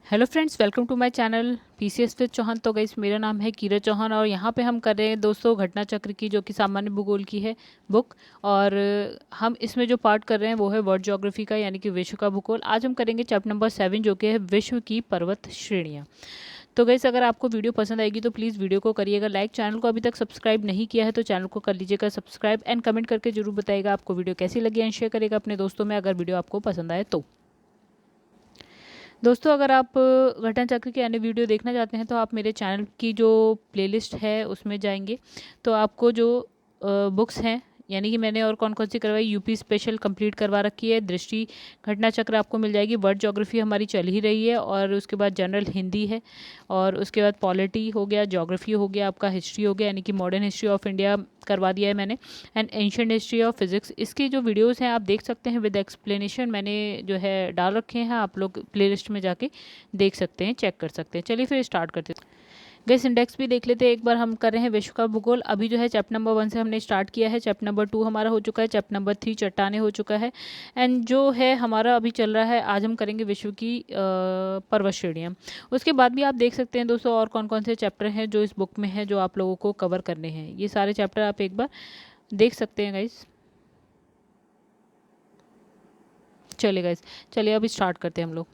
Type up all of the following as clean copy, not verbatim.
Hello friends, welcome to my channel PCS with Chauhan. तो guys, मेरा नाम है कीरत चौहान और यहाँ पे हम कर रहे हैं दोस्तों घटना चक्र की, जो कि सामान्य भूगोल की है बुक। और हम इसमें जो पार्ट कर रहे हैं वो है वर्ल्ड ज्योग्राफी का, यानी कि विश्व का भूगोल। आज हम करेंगे चैप्टर नंबर 7, जो कि है विश्व की पर्वत श्रेणियाँ। तो गाइस, अगर आपको वीडियो पसंद आएगी तो प्लीज़ वीडियो को करिएगा लाइक। चैनल को अभी तक सब्सक्राइब नहीं किया है तो चैनल को कर लीजिएगा सब्सक्राइब, एंड कमेंट करके जरूर बताइएगा आपको वीडियो कैसी लगी, एंड शेयर करिएगा अपने दोस्तों में अगर वीडियो आपको पसंद आए तो। दोस्तों, अगर आप घटना चक्र की अन्य वीडियो देखना चाहते हैं तो आप मेरे चैनल की जो प्लेलिस्ट है उसमें जाएंगे तो आपको जो बुक्स हैं, यानी कि मैंने और कौन कौन सी करवाई, यूपी स्पेशल कंप्लीट करवा रखी है, दृष्टि घटना चक्र आपको मिल जाएगी, वर्ल्ड ज्योग्राफी हमारी चल ही रही है, और उसके बाद जनरल हिंदी है, और उसके बाद पॉलिटी हो गया, ज्योग्राफी हो गया, आपका हिस्ट्री हो गया, यानी कि मॉडर्न हिस्ट्री ऑफ इंडिया करवा दिया है मैंने, and ancient history of physics. इसकी जो वीडियोस हैं आप देख सकते हैं विद एक्सप्लेनेशन, मैंने जो है डाल रखे हैं, आप लोग प्लेलिस्ट में जाके देख सकते हैं, चेक कर सकते हैं। चलिए फिर स्टार्ट करते हैं। गैस इंडेक्स भी देख लेते हैं एक बार। हम कर रहे हैं विश्व का भूगोल। अभी जो है चैप्टर नंबर 1 से हमने स्टार्ट किया है, चैप्टर नंबर 2 हमारा हो चुका है, चैप्टर नंबर 3 चट्टाने हो चुका है, एंड जो है हमारा अभी चल रहा है, आज हम करेंगे विश्व की पर्वत श्रेणियाँ। उसके बाद भी आप देख सकते हैं दोस्तों और कौन कौन से चैप्टर हैं जो इस बुक में है, जो आप लोगों को कवर करने हैं। ये सारे चैप्टर आप एक बार देख सकते हैं गाइस। चलिए गाइस, चलिए अभी स्टार्ट करते हैं हम लोग।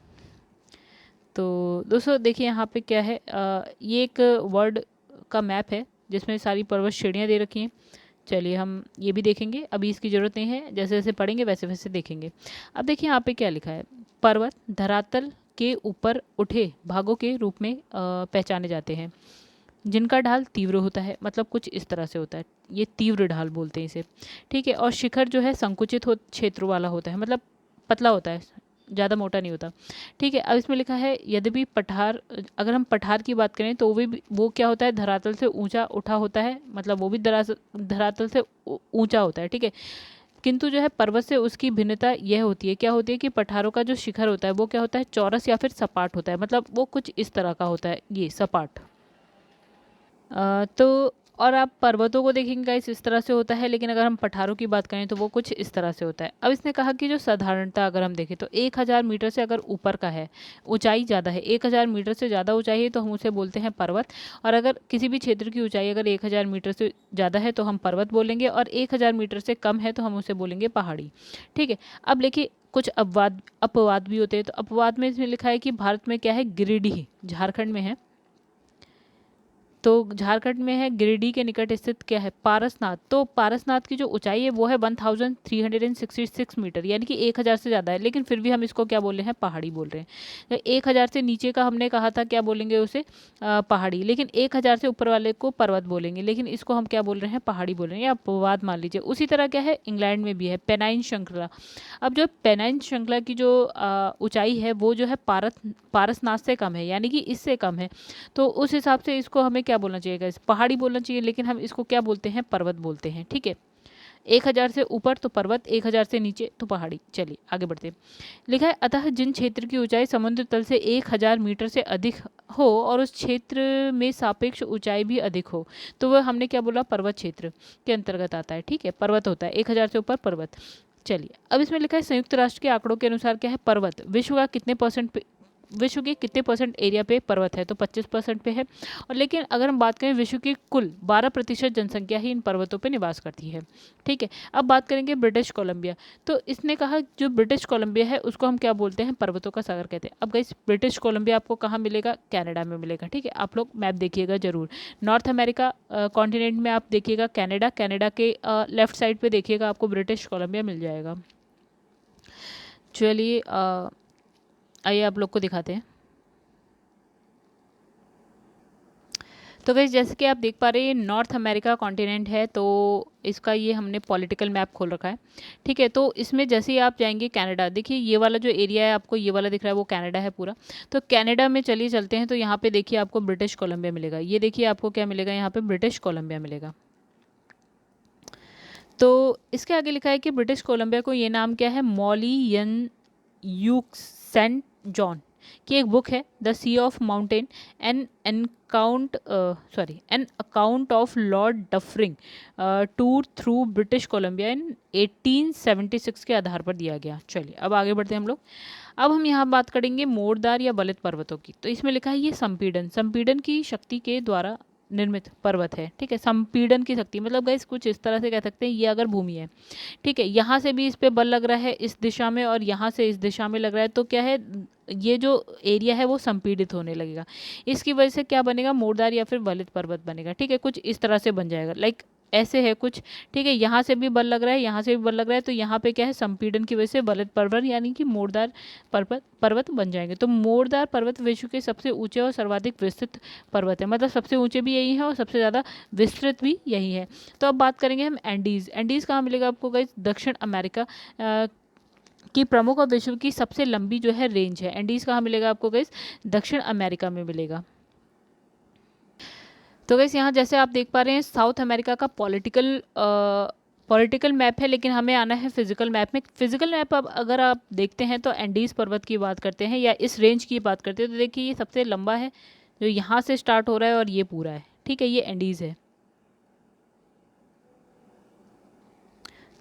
तो दोस्तों देखिए यहाँ पे क्या है, ये एक वर्ल्ड का मैप है जिसमें सारी पर्वत श्रेणियाँ दे रखी हैं। चलिए हम ये भी देखेंगे, अभी इसकी ज़रूरत नहीं है, जैसे जैसे पढ़ेंगे वैसे वैसे देखेंगे। अब देखिए यहाँ पे क्या लिखा है, पर्वत धरातल के ऊपर उठे भागों के रूप में पहचाने जाते हैं, जिनका ढाल तीव्र होता है, मतलब कुछ इस तरह से होता है, ये तीव्र ढाल बोलते हैं इसे, ठीक है। और शिखर जो है संकुचित हो क्षेत्र वाला होता है, मतलब पतला होता है, ज़्यादा मोटा नहीं होता, ठीक है। अब इसमें लिखा है यद्यपि पठार, अगर हम पठार की बात करें तो वो क्या होता है, धरातल से ऊंचा उठा होता है, मतलब वो भी धरातल से ऊंचा होता है, ठीक है। किंतु जो है पर्वत से उसकी भिन्नता यह होती है, क्या होती है कि पठारों का जो शिखर होता है वो क्या होता है, चौरस या फिर सपाट होता है, मतलब वो कुछ इस तरह का होता है, ये सपाट। तो और आप पर्वतों को देखेंगे गाइस इस तरह से होता है, लेकिन अगर हम पठारों की बात करें तो वो कुछ इस तरह से होता है। अब इसने कहा कि जो साधारणता अगर हम देखें तो 1000 मीटर से अगर ऊपर का है, ऊंचाई ज़्यादा है, 1000 मीटर से ज़्यादा ऊंचाई है तो हम उसे बोलते हैं पर्वत। और अगर किसी भी क्षेत्र की ऊंचाई अगर 1000 मीटर से ज़्यादा है तो हम पर्वत बोलेंगे, और 1000 मीटर से कम है तो हम उसे बोलेंगे पहाड़ी, ठीक है। अब देखिए कुछ अपवाद भी होते हैं, तो अपवाद में इसमें लिखा है कि भारत में क्या है, गिरिडीह झारखंड में है, तो झारखंड में है, गिरिडीह के निकट स्थित क्या है, पारसनाथ। तो पारसनाथ की जो ऊंचाई है वो है 1366 मीटर, यानी कि 1000 से ज़्यादा है, लेकिन फिर भी हम इसको क्या बोल रहे हैं, पहाड़ी बोल रहे हैं। 1000 से नीचे का हमने कहा था क्या बोलेंगे उसे, पहाड़ी, लेकिन 1000 से ऊपर वाले को पर्वत बोलेंगे, लेकिन इसको हम क्या बोल रहे हैं, पहाड़ी बोल रहे हैं, या अपवाद मान लीजिए। उसी तरह क्या है, इंग्लैंड में भी है पेनाइन श्रृंखला। अब जो पेनाइन श्रृंखला की जो ऊंचाई है वो जो है पारसनाथ से कम है, यानी कि इससे कम है, तो उस हिसाब से इसको हमें क्या बोलना चाहिए गाइस, पहाड़ी बोलना चाहिए, लेकिन हम इसको क्या बोलते हैं, पर्वत बोलते हैं, ठीक है। 1000 से ऊपर तो पर्वत, 1000 से नीचे तो पहाड़ी। चलिए आगे बढ़ते हैं। लिखा है अतः जिन क्षेत्र की ऊंचाई समुद्र तल से 1000 मीटर से अधिक हो और उस क्षेत्र में सापेक्ष ऊंचाई भी अधिक हो, तो वह हमने क्या बोला, पर्वत क्षेत्र के अंतर्गत आता है, ठीक है, पर्वत होता है, 1000 से ऊपर पर्वत। चलिए अब इसमें लिखा है संयुक्त राष्ट्र के आंकड़ों के अनुसार क्या है, पर्वत विश्व के कितने परसेंट एरिया पे पर्वत है, तो 25% पे है। और लेकिन अगर हम बात करें विश्व की कुल 12% जनसंख्या ही इन पर्वतों पे निवास करती है, ठीक है। अब बात करेंगे ब्रिटिश कोलंबिया। तो इसने कहा जो ब्रिटिश कोलंबिया है उसको हम क्या बोलते हैं, पर्वतों का सागर कहते हैं। अब गाइस ब्रिटिश कोलंबिया आपको कहाँ मिलेगा, कनाडा में मिलेगा, ठीक है। आप लोग मैप देखिएगा जरूर, नॉर्थ अमेरिका कॉन्टिनेंट में आप देखिएगा कनाडा, कनाडा के लेफ्ट साइड पे देखिएगा आपको ब्रिटिश कोलंबिया मिल जाएगा। चलिए आइए आप लोग को दिखाते हैं। तो वैसे जैसे कि आप देख पा रहे हैं ये नॉर्थ अमेरिका कॉन्टिनेंट है, तो इसका ये हमने पॉलिटिकल मैप खोल रखा है, ठीक है। तो इसमें जैसे ही आप जाएंगे कनाडा, देखिए ये वाला जो एरिया है आपको ये वाला दिख रहा है वो कनाडा है पूरा। तो कनाडा में चलिए चलते हैं, तो यहाँ पे देखिए आपको ब्रिटिश कोलंबिया मिलेगा, ये देखिए आपको क्या मिलेगा, यहाँ पे ब्रिटिश कोलंबिया मिलेगा। तो इसके आगे लिखा है कि ब्रिटिश कोलंबिया को ये नाम क्या है, Molyneux Saint John की एक बुक है, the sea of mountain, an account of lord Dufferin tour through British Columbia in 1876 के आधार पर दिया गया। चलिए अब आगे बढ़ते हैं हम लोग। अब हम यहाँ बात करेंगे मोरदार या बलित पर्वतों की। तो इसमें लिखा है ये संपीड़न, संपीड़न की शक्ति के द्वारा निर्मित पर्वत है। ठीक है, संपीड़न की शक्ति मतलब गाइस कुछ इस तरह से कह सकते हैं, ये अगर भूमि है, ठीक है, यहाँ से भी इस पे बल लग रहा है इस दिशा में और यहाँ से इस दिशा में लग रहा है, तो क्या है, ये जो एरिया है वो संपीड़ित होने लगेगा। इसकी वजह से क्या बनेगा, मोरदार या फिर बलित पर्वत बनेगा। ठीक है, कुछ इस तरह से बन जाएगा, लाइक ऐसे है कुछ। ठीक है, यहाँ से भी बल लग रहा है, यहाँ से भी बल लग रहा है, तो यहाँ पे क्या है, संपीड़न की वजह से बलित पर्वत यानी कि मोरदार पर्वत बन जाएंगे। तो मोरदार पर्वत विश्व के सबसे ऊंचे और सर्वाधिक विस्तृत पर्वत है, मतलब सबसे ऊंचे भी यही है और सबसे ज़्यादा विस्तृत भी यही है। तो अब बात करेंगे हम एंडीज़। एंडीज़ कहाँ मिलेगा आपको गाइस, दक्षिण अमेरिका की प्रमुख और विश्व की सबसे लंबी जो है रेंज है। एंडीज़ कहाँ मिलेगा आपको गाइस, दक्षिण अमेरिका में मिलेगा। तो गाइस यहाँ जैसे आप देख पा रहे हैं साउथ अमेरिका का पॉलिटिकल मैप है, लेकिन हमें आना है फिजिकल मैप में। फिजिकल मैप अब अगर आप देखते हैं तो एंडीज़ पर्वत की बात करते हैं या इस रेंज की बात करते हैं, तो देखिए ये सबसे लंबा है जो यहाँ से स्टार्ट हो रहा है और ये पूरा है। ठीक है, ये एंडीज़ है।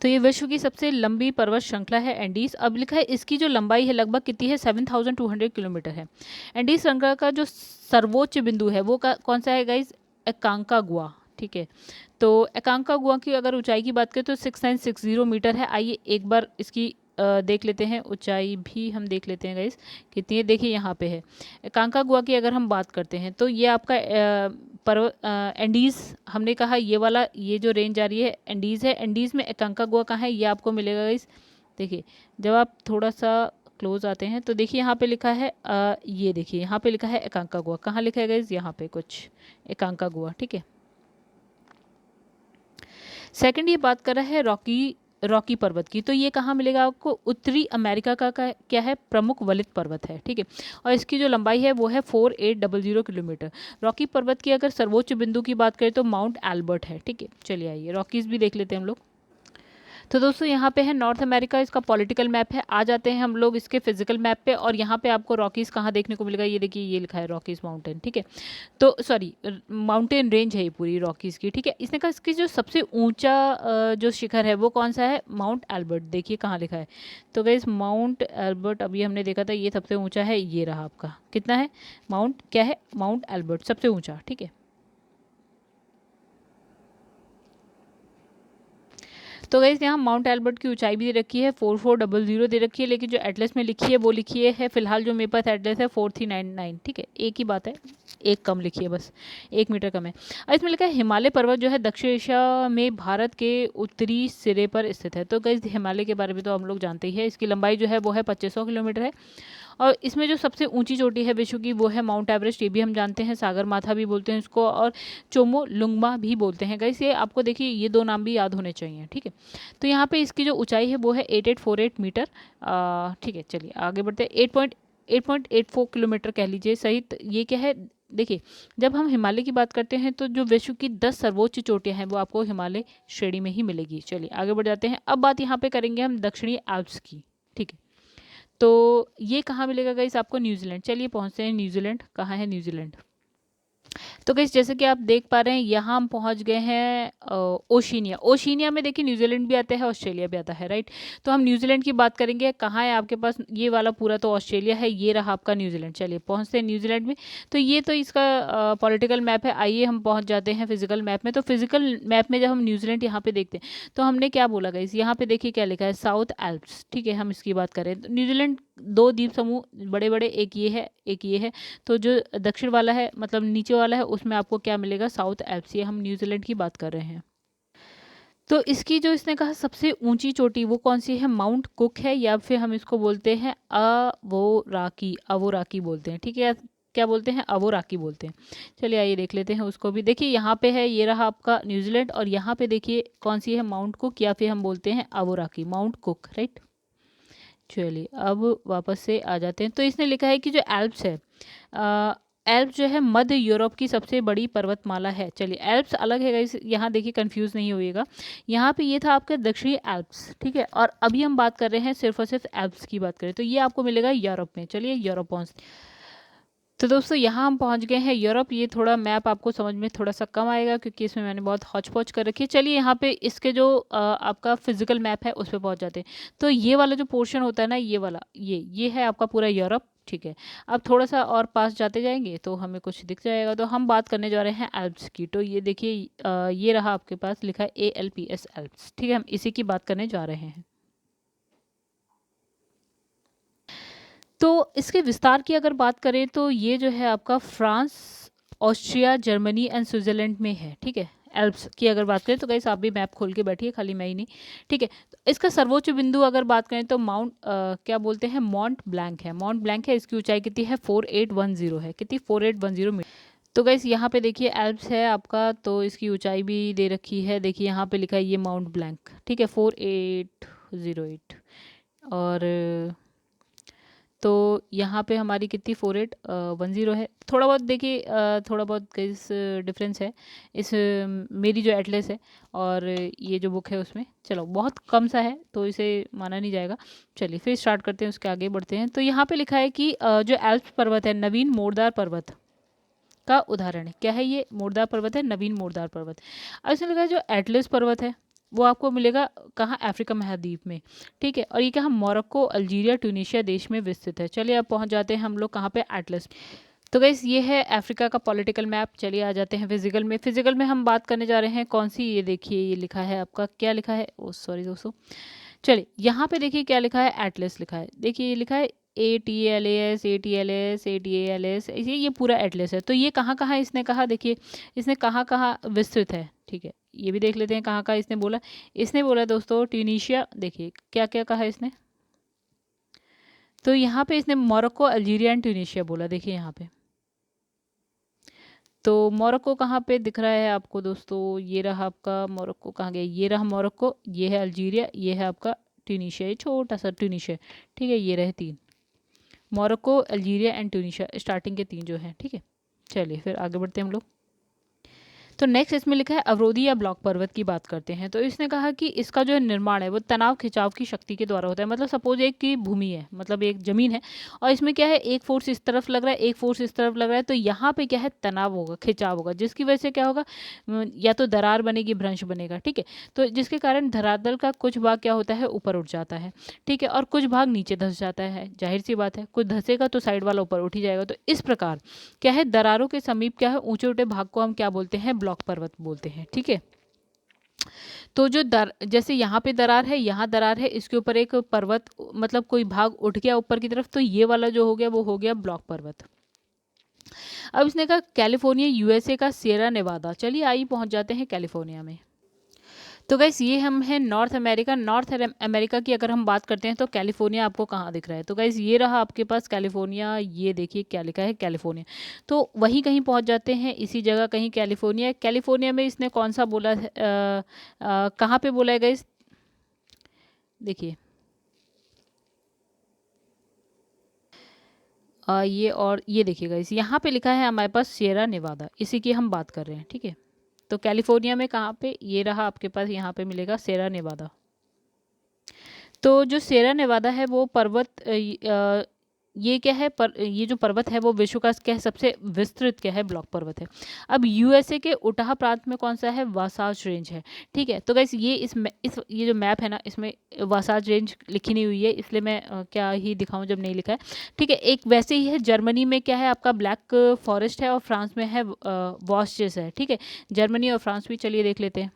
तो ये विश्व की सबसे लंबी पर्वत श्रृंखला है एंडीज। अब लिखा है इसकी जो लंबाई है लगभग कितनी है, 7,200 किलोमीटर है। एंडीज श्रृंखला का जो सर्वोच्च बिंदु है वो कौन सा है गाइज, एकांकागुआ। ठीक है, तो एकांकागुआ की अगर ऊंचाई की बात करें तो 6960 मीटर है। आइए एक बार इसकी देख लेते हैं, ऊंचाई भी हम देख लेते हैं गाइस कितनी है। देखिए यहाँ पे है एकांकागुआ की अगर हम बात करते हैं तो ये आपका एंडीज़, हमने कहा ये वाला, ये जो रेंज आ रही है एंडीज़ है। एंडीज़ में एकांकागुआ कहाँ है, ये आपको मिलेगा गाइस। देखिए जब आप थोड़ा सा क्लोज आते हैं तो देखिए यहाँ पे लिखा है ये देखिए यहाँ पे लिखा है एकांकागुआ। कहाँ लिखा है गाइस, यहाँ पे कुछ एकांकागुआ। ठीक है, सेकंड ये बात कर रहा है रॉकी पर्वत की। तो ये कहाँ मिलेगा आपको, उत्तरी अमेरिका का क्या है, प्रमुख वलित पर्वत है। ठीक है, और इसकी जो लंबाई है वो है 4800 किलोमीटर। रॉकी पर्वत की अगर सर्वोच्च बिंदु की बात करें तो माउंट एल्बर्ट है। ठीक है, चलिए आइए रॉकीज भी देख लेते हैं हम लोग। तो दोस्तों यहाँ पे है नॉर्थ अमेरिका, इसका पॉलिटिकल मैप है। आ जाते हैं हम लोग इसके फिजिकल मैप पे और यहाँ पे आपको रॉकीज़ कहाँ देखने को मिलेगा, ये देखिए ये लिखा है रॉकीज़ माउंटेन। ठीक है, तो सॉरी माउंटेन रेंज है ये पूरी रॉकीज़ की। ठीक है, इसने कहा इसकी जो सबसे ऊंचा जो शिखर है वो कौन सा है, माउंट एल्बर्ट। देखिए कहाँ लिखा है, तो गाइस माउंट एल्बर्ट अभी हमने देखा था, ये सबसे ऊँचा है, ये रहा आपका कितना है, माउंट क्या है, माउंट एल्बर्ट सबसे ऊँचा। ठीक है, तो गाइस यहाँ माउंट एल्बर्ट की ऊंचाई भी दे रखी है 4400 दे रखी है, लेकिन जो एटलस में लिखी है वो लिखी है फिलहाल जो मेरे पास एटलस है 4399। ठीक है, एक ही बात है, एक कम लिखी है, बस 1 मीटर कम है। और इसमें लिखा है हिमालय पर्वत जो है दक्षिण एशिया में भारत के उत्तरी सिरे पर स्थित है। तो गाइस हिमालय के बारे में तो हम लोग जानते ही है, इसकी लंबाई जो है वो है 2500 किलोमीटर है। और इसमें जो सबसे ऊंची चोटी है विश्व की वो है माउंट एवरेस्ट, ये भी हम जानते हैं, सागर माथा भी बोलते हैं इसको, और चोमो लुंगमा भी बोलते हैं। गाइस ये आपको देखिए ये दो नाम भी याद होने चाहिए। ठीक है, तो यहाँ पे इसकी जो ऊंचाई है वो है 8848 मीटर। ठीक है, चलिए आगे बढ़ते हैं। 8.84 किलोमीटर कह लीजिए सही। ये क्या है, देखिए जब हम हिमालय की बात करते हैं तो जो विश्व की 10 सर्वोच्च चोटियां हैं वो आपको हिमालय श्रेणी में ही मिलेगी। चलिए आगे बढ़ जाते हैं। अब बात यहाँ पे करेंगे हम दक्षिणी एल्प्स की। ठीक है, तो ये कहाँ मिलेगा गाइस आपको, न्यूजीलैंड। चलिए पहुँचते हैं न्यूजीलैंड, कहाँ है न्यूजीलैंड। तो गाइस जैसे कि आप देख पा रहे हैं यहाँ हम पहुँच गए हैं ओशिनिया। ओशिनिया में देखिए न्यूजीलैंड भी आता है, ऑस्ट्रेलिया भी आता है, राइट। तो हम न्यूजीलैंड की बात करेंगे, कहाँ है आपके पास, ये वाला पूरा तो ऑस्ट्रेलिया है, ये रहा आपका न्यूजीलैंड। चलिए पहुँचते हैं न्यूजीलैंड में। तो ये तो इसका पॉलिटिकल मैप है। आइए हम पहुँच जाते हैं फिजिकल मैप में। तो फिजिकल मैप में जब हम न्यूजीलैंड यहाँ पे देखते हैं तो हमने क्या बोला गाइस, यहाँ पे देखिए क्या लिखा है, साउथ एल्प्स। ठीक है, हम इसकी बात करें तो न्यूजीलैंड 2 द्वीप समूह बड़े बड़े, एक ये है एक ये है। तो जो दक्षिण वाला है मतलब नीचे वाला है उसमें आपको क्या मिलेगा, साउथ एल्प्स। ये हम न्यूजीलैंड की बात कर रहे हैं। तो इसकी जो इसने कहा सबसे ऊंची चोटी वो कौन सी है, माउंट कुक है, या फिर हम इसको बोलते हैं अवोराकी बोलते हैं। ठीक है, क्या बोलते हैं, अवोराकी बोलते हैं। चलिए आइए देख लेते हैं उसको भी। देखिए यहाँ पे है, ये रहा आपका न्यूजीलैंड, और यहाँ पे देखिए कौन सी है, माउंट कुक, या फिर हम बोलते हैं अवोराकी, माउंट कुक, राइट। चलिए अब वापस से आ जाते हैं। तो इसने लिखा है कि जो एल्प्स है, एल्प्स जो है मध्य यूरोप की सबसे बड़ी पर्वतमाला है। चलिए एल्प्स अलग है गाइस, यहाँ देखिए कंफ्यूज नहीं होइएगा। यहाँ पे ये था आपके दक्षिणी एल्प्स। ठीक है, और अभी हम बात कर रहे हैं सिर्फ और सिर्फ एल्प्स की बात करें तो ये आपको मिलेगा यूरोप में। चलिए यूरोप पहुँच। तो दोस्तों यहाँ हम पहुँच गए हैं यूरोप। ये थोड़ा मैप आपको समझ में थोड़ा सा कम आएगा क्योंकि इसमें मैंने बहुत हौच-पौच कर रखी है। चलिए यहाँ पे इसके जो आपका फिजिकल मैप है उस पे पहुँच जाते हैं। तो ये वाला जो पोर्शन होता है ना, ये वाला, ये है आपका पूरा यूरोप, ठीक है। अब थोड़ा सा और पास जाते जाएंगे तो हमें कुछ दिख जाएगा। तो हम बात करने जा रहे हैं एल्प्स की। तो ये देखिए, ये रहा आपके पास लिखा है ALPS एल्प्स, ठीक है। हम इसी की बात करने जा रहे हैं। तो इसके विस्तार की अगर बात करें तो ये जो है आपका France, Austria, Germany and Switzerland में है, ठीक है। एल्प्स की अगर बात करें तो गाइस आप भी मैप खोल के बैठिए, खाली मैं ही नहीं, ठीक है। तो इसका सर्वोच्च बिंदु अगर बात करें तो माउंट क्या बोलते हैं, माउंट ब्लैंक है। माउंट ब्लैंक है, इसकी ऊंचाई कितनी है, 4810 है। कितनी, 4810 मीटर। तो गाइस यहाँ पे देखिए एल्प्स है आपका, तो इसकी ऊंचाई भी दे रखी है। देखिए यहाँ पे लिखा है ये माउंट ब्लैंक, ठीक है, 4808। और तो यहाँ पे हमारी कितनी, 4810 है। थोड़ा बहुत देखिए, थोड़ा बहुत इस डिफरेंस है इस मेरी जो एटलस है और ये जो बुक है उसमें, चलो बहुत कम सा है तो इसे माना नहीं जाएगा। चलिए फिर स्टार्ट करते हैं, उसके आगे बढ़ते हैं। तो यहाँ पे लिखा है कि जो एल्प्स पर्वत है नवीन मोरदार पर्वत का उदाहरण है। क्या है ये, मोरदार पर्वत है, नवीन मोरदार पर्वत। अब इसमें लिखा है जो एटलस पर्वत है वो आपको मिलेगा कहाँ, अफ्रीका महाद्वीप में, ठीक है। और ये क्या, मोरक्को, अल्जीरिया, ट्यूनीशिया देश में विस्तृत है। चलिए अब पहुंच जाते हैं हम लोग कहाँ पे, एटलस। तो गाइस ये है अफ्रीका का पॉलिटिकल मैप। चलिए आ जाते हैं फिजिकल में। फिजिकल में हम बात करने जा रहे हैं कौन सी, ये देखिए ये लिखा है आपका, क्या लिखा है, ओ सॉरी दोस्तों, चलिए यहाँ पे देखिए क्या लिखा है, एटलस लिखा है। देखिए ये लिखा है ATLAS ATLS ATALS, ये पूरा एटलस है। तो ये कहाँ कहाँ इसने कहा, देखिए इसने कहाँ कहाँ विस्तृत है, ठीक है। ये भी देख लेते हैं कहाँ कहाँ इसने बोला। इसने बोला दोस्तों ट्यूनीशिया, देखिए क्या क्या कहा इसने। तो यहाँ पे इसने मोरक्को, अल्जीरिया एंड ट्यूनीशिया बोला, देखिए यहाँ पे। तो मोरक्को कहाँ पे दिख रहा है आपको दोस्तों, ये रहा आपका मोरक्को, कहाँ गया, ये रहा मोरक्को, ये है अल्जीरिया, ये है आपका ट्यूनीशिया, ये छोटा सा ट्यूनीशिया, ठीक है। ये रहे तीन, Morocco, Algeria and Tunisia, starting के तीन जो हैं, ठीक है। चलिए फिर आगे बढ़ते हैं हम लोग। तो नेक्स्ट इसमें लिखा है अवरोधी या ब्लॉक पर्वत की बात करते हैं। तो इसने कहा कि इसका जो निर्माण है वो तनाव खिंचाव की शक्ति के द्वारा होता है। मतलब सपोज एक की भूमि है, मतलब एक जमीन है और इसमें क्या है, एक फोर्स इस तरफ लग रहा है, एक फोर्स इस तरफ लग रहा है, तो यहाँ पे क्या है, तनाव होगा, खिंचाव होगा, जिसकी वजह से क्या होगा, या तो दरार बनेगी, भ्रंश बनेगा, ठीक है। तो जिसके कारण धरातल का कुछ भाग क्या होता है, ऊपर उठ जाता है, ठीक है, और कुछ भाग नीचे धंस जाता है। जाहिर सी बात है, कुछ धंसेगा तो साइड वाला ऊपर उठ ही जाएगा। तो इस प्रकार क्या है, दरारों के समीप क्या है, ऊंचे ऊंचे भाग को हम क्या बोलते हैं, ब्लॉक पर्वत बोलते हैं, ठीक है। तो जो जैसे यहाँ पे दरार है, यहाँ दरार है, इसके ऊपर एक पर्वत, मतलब कोई भाग उठ गया ऊपर की तरफ, तो ये वाला जो हो गया वो हो गया ब्लॉक पर्वत। अब इसने कहा कैलिफोर्निया USA का सियरा नेवादा। चलिए आइए पहुंच जाते हैं कैलिफोर्निया में। तो गैस ये हम हैं नॉर्थ अमेरिका। नॉर्थ अमेरिका की अगर हम बात करते हैं तो कैलिफोर्निया आपको कहाँ दिख रहा है, तो गैस ये रहा आपके पास कैलिफोर्निया। ये देखिए क्या लिखा है, कैलिफोर्निया। तो वहीं कहीं पहुँच जाते हैं, इसी जगह कहीं कैलिफोर्निया। कैलिफोर्निया में इसने कौन सा बोला है, कहाँ पे बोला है गैस, देखिए ये, और ये देखिएगा इस यहाँ पे लिखा है हमारे पास सियरा नेवादा, इसी की हम बात कर रहे हैं, ठीक है। तो कैलिफोर्निया में कहाँ पे, ये रहा आपके पास, यहाँ पे मिलेगा सियरा नेवादा। तो जो सियरा नेवादा है वो पर्वत ये क्या है, ये जो पर्वत है वो विश्व का क्या है, सबसे विस्तृत क्या है, ब्लॉक पर्वत है। अब USA के उटाह प्रांत में कौन सा है, वासाज रेंज है, ठीक है। तो गाइस ये इस ये जो मैप है ना, इसमें वासाज रेंज लिखी नहीं हुई है, इसलिए मैं क्या ही दिखाऊं जब नहीं लिखा है, ठीक है। एक वैसे ही है, जर्मनी में क्या है आपका ब्लैक फॉरेस्ट है और फ्रांस में है वॉस्चेस है, ठीक है। जर्मनी और फ्रांस भी चलिए देख लेते हैं।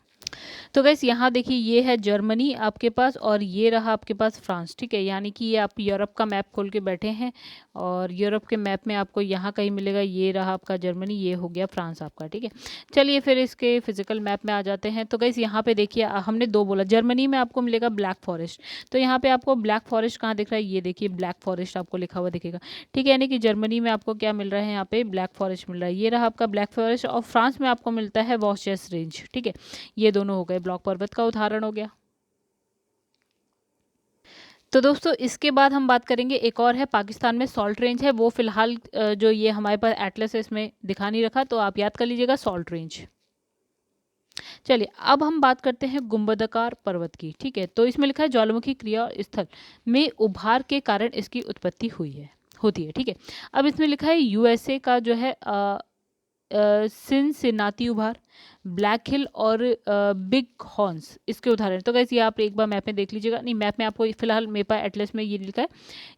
तो गैस यहाँ देखिए ये है जर्मनी आपके पास और ये रहा आपके पास फ्रांस, ठीक है। यानी कि ये आप यूरोप का मैप खोल के बैठे हैं और यूरोप के मैप में आपको यहाँ कहीं मिलेगा, ये रहा आपका जर्मनी, ये हो गया फ्रांस आपका, ठीक है। चलिए फिर इसके फिजिकल मैप में आ जाते हैं। तो गैस यहाँ पे देखिए हमने दो बोला, जर्मनी में आपको मिलेगा ब्लैक फॉरेस्ट। तो यहाँ पे आपको ब्लैक फॉरेस्ट कहाँ दिख रहा है, ये देखिए ब्लैक फॉरेस्ट आपको लिखा हुआ दिखेगा, ठीक है। यानी कि जर्मनी में आपको क्या मिल रहा है, यहाँ पे ब्लैक फॉरेस्ट मिल रहा है, ये रहा आपका ब्लैक फॉरेस्ट। और फ्रांस में आपको मिलता है वॉस्चेस रेंज, ठीक है। ये दोनों हो गए, ब्लॉक पर्वत का उदाहरण हो गया। तो दोस्तों इसके बाद हम बात करेंगे, एक और है पाकिस्तान में सॉल्ट रेंज है, वो फिलहाल जो ये हमारे पास एटलस है इसमें दिखा नहीं रखा, तो आप याद कर लीजिएगा सॉल्ट रेंज। चलिए अब हम बात करते हैं गुंबदाकार पर्वत की, ठीक है। तो इसमें लिखा है ज्वालामुखी क्रिया स्थल में उभार के कारण इसकी उत्पत्ति हुई है, होती है, ठीक है। अब इसमें लिखा है यूएसए का जो है सिनसिनाटी उभार, ब्लैक हिल और बिग हॉर्न्स इसके उदाहरण। तो गाइस ये आप एक बार मैप में देख लीजिएगा, नहीं मैप में आपको फिलहाल मेपा एटलस में ये लिखा है,